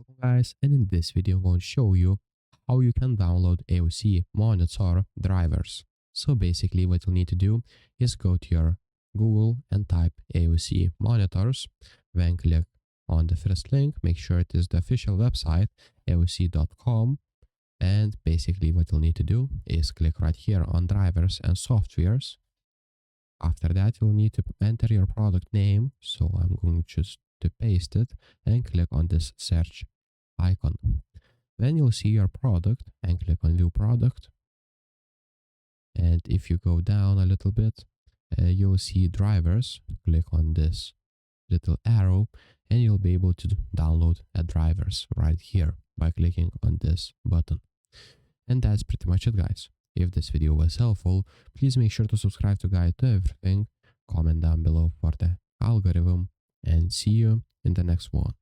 Welcome guys, and in this video I'm going to show you how you can download AOC monitor drivers. So basically what you'll need to do is go to your Google and type AOC monitors, then click on the first link, make sure it is the official website aoc.com, and basically what you'll need to do is click right here on drivers and softwares. After that you'll need to enter your product name, so I'm going just to paste it and click on this search icon. Then you'll see your product and click on view product, and if you go down a little bit you'll see drivers. Click on this little arrow and you'll be able to download drivers right here by clicking on this button. And that's pretty much it, guys. If this video was helpful, please make sure to subscribe to Guide to Everything, comment down below for the algorithm, and see you in the next one.